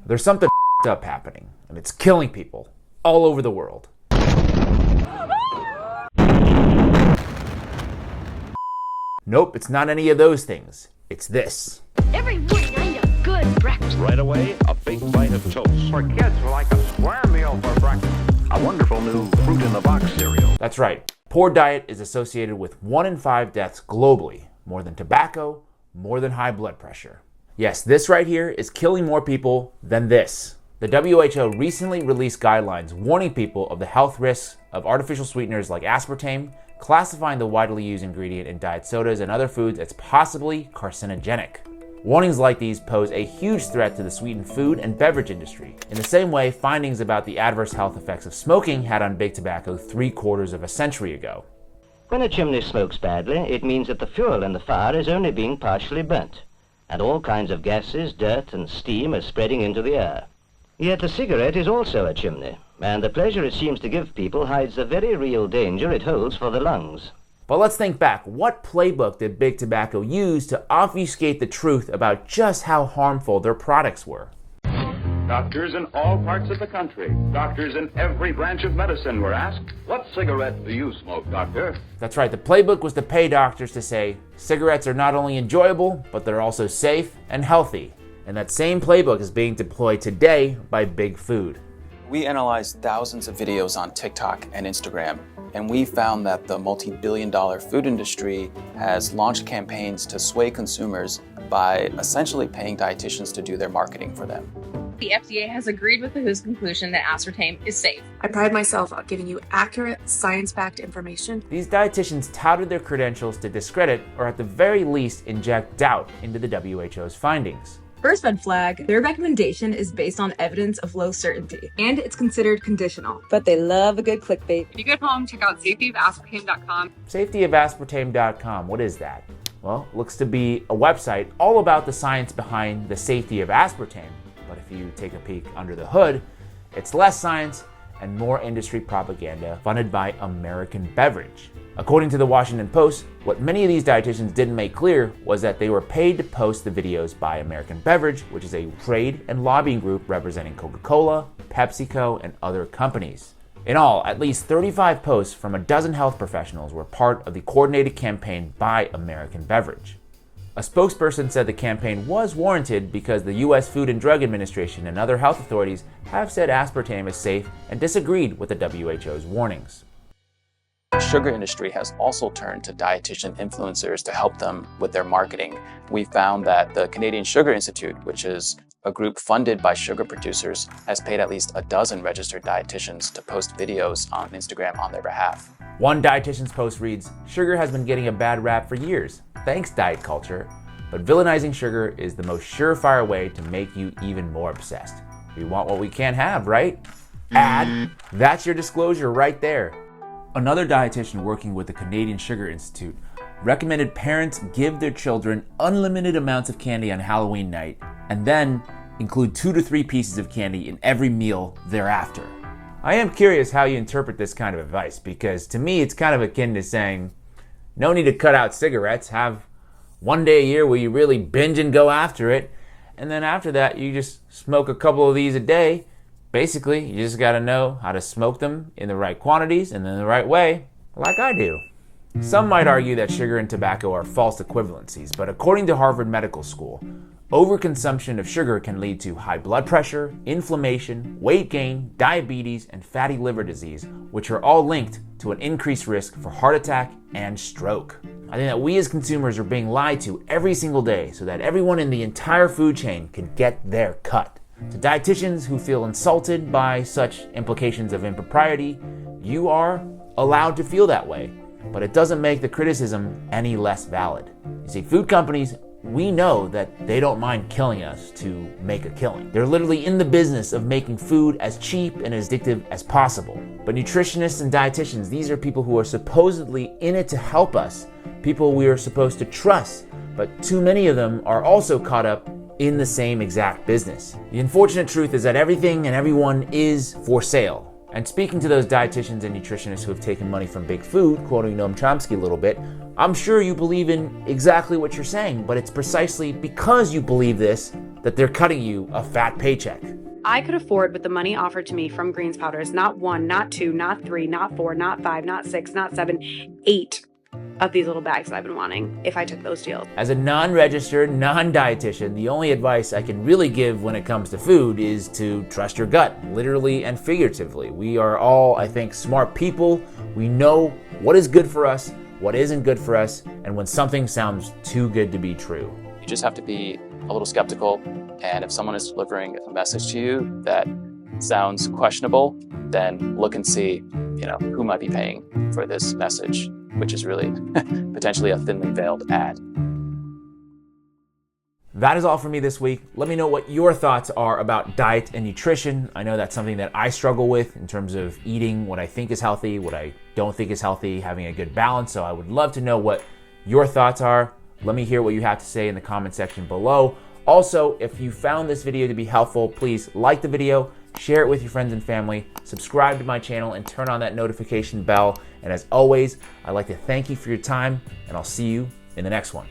There's something up happening, and it's killing people all over the world. Nope, it's not any of those things. It's this. Every morning I need a good breakfast. Right away, a big bite of toast. For kids who like a square meal for breakfast. A wonderful new fruit-in-the-box cereal. That's right. Poor diet is associated with 1 in 5 deaths globally, more than tobacco, more than high blood pressure. Yes, this right here is killing more people than this. The WHO recently released guidelines warning people of the health risks of artificial sweeteners like aspartame, classifying the widely used ingredient in diet sodas and other foods as possibly carcinogenic. Warnings like these pose a huge threat to the sweetened food and beverage industry, in the same way findings about the adverse health effects of smoking had on big tobacco 3/4 of a century ago. When a chimney smokes badly, it means that the fuel in the fire is only being partially burnt, and all kinds of gases, dirt, and steam are spreading into the air. Yet the cigarette is also a chimney, and the pleasure it seems to give people hides the very real danger it holds for the lungs. But let's think back. What playbook did big tobacco use to obfuscate the truth about just how harmful their products were? Doctors in all parts of the country, doctors in every branch of medicine were asked, "What cigarette do you smoke, doctor?" That's right, the playbook was to pay doctors to say cigarettes are not only enjoyable, but they're also safe and healthy. And that same playbook is being deployed today by big food. We analyzed thousands of videos on TikTok and Instagram, and we found that the multi-billion-dollar food industry has launched campaigns to sway consumers by essentially paying dietitians to do their marketing for them. The FDA has agreed with the WHO's conclusion that aspartame is safe. I pride myself on giving you accurate, science-backed information. These dietitians touted their credentials to discredit, or at the very least inject doubt into the WHO's findings. First red flag, their recommendation is based on evidence of low certainty, and it's considered conditional. But they love a good clickbait. If you get home, check out safetyofaspartame.com. Safetyofaspartame.com, what is that? Well, looks to be a website all about the science behind the safety of aspartame. But if you take a peek under the hood, it's less science and more industry propaganda funded by American Beverage. According to the Washington Post, what many of these dietitians didn't make clear was that they were paid to post the videos by American Beverage, which is a trade and lobbying group representing Coca-Cola, PepsiCo, and other companies. In all, at least 35 posts from a dozen health professionals were part of the coordinated campaign by American Beverage. A spokesperson said the campaign was warranted because the U.S. Food and Drug Administration and other health authorities have said aspartame is safe and disagreed with the WHO's warnings. The sugar industry has also turned to dietitian influencers to help them with their marketing. We found that the Canadian Sugar Institute, which is a group funded by sugar producers, has paid at least a dozen registered dietitians to post videos on Instagram on their behalf. One dietitian's post reads, "Sugar has been getting a bad rap for years. Thanks, diet culture. But villainizing sugar is the most surefire way to make you even more obsessed. We want what we can't have, right? Ad. That's your disclosure right there." Another dietitian working with the Canadian Sugar Institute recommended parents give their children unlimited amounts of candy on Halloween night and then include 2 to 3 pieces of candy in every meal thereafter. I am curious how you interpret this kind of advice, because to me it's kind of akin to saying, no need to cut out cigarettes, have one day a year where you really binge and go after it, and then after that you just smoke a couple of these a day. Basically, you just gotta know how to smoke them in the right quantities and in the right way, like I do. Some might argue that sugar and tobacco are false equivalencies, but according to Harvard Medical School, overconsumption of sugar can lead to high blood pressure, inflammation, weight gain, diabetes, and fatty liver disease, which are all linked to an increased risk for heart attack and stroke. I think that we as consumers are being lied to every single day so that everyone in the entire food chain can get their cut. To dietitians who feel insulted by such implications of impropriety, you are allowed to feel that way, but it doesn't make the criticism any less valid. You see, food companies, we know that they don't mind killing us to make a killing. They're literally in the business of making food as cheap and as addictive as possible. But nutritionists and dietitians, these are people who are supposedly in it to help us, people we are supposed to trust, but too many of them are also caught up in the same exact business. The unfortunate truth is that everything and everyone is for sale. And speaking to those dietitians and nutritionists who have taken money from big food, quoting Noam Chomsky a little bit, I'm sure you believe in exactly what you're saying, but it's precisely because you believe this that they're cutting you a fat paycheck. I could afford, with the money offered to me from Greens Powders, not 1, not 2, not 3, not 4, not 5, not 6, not 7, 8 of these little bags that I've been wanting if I took those deals. As a non-registered, non-dietitian, the only advice I can really give when it comes to food is to trust your gut, literally and figuratively. We are all, I think, smart people. We know what is good for us, what isn't good for us, and when something sounds too good to be true. You just have to be a little skeptical, and if someone is delivering a message to you that sounds questionable, then look and see, who might be paying for this message, which is really potentially a thinly veiled ad. That is all for me this week. Let me know what your thoughts are about diet and nutrition. I know that's something that I struggle with in terms of eating what I think is healthy, what I don't think is healthy, having a good balance. So I would love to know what your thoughts are. Let me hear what you have to say in the comment section below. Also, if you found this video to be helpful, please like the video, share it with your friends and family, subscribe to my channel, and turn on that notification bell. And as always, I'd like to thank you for your time, and I'll see you in the next one.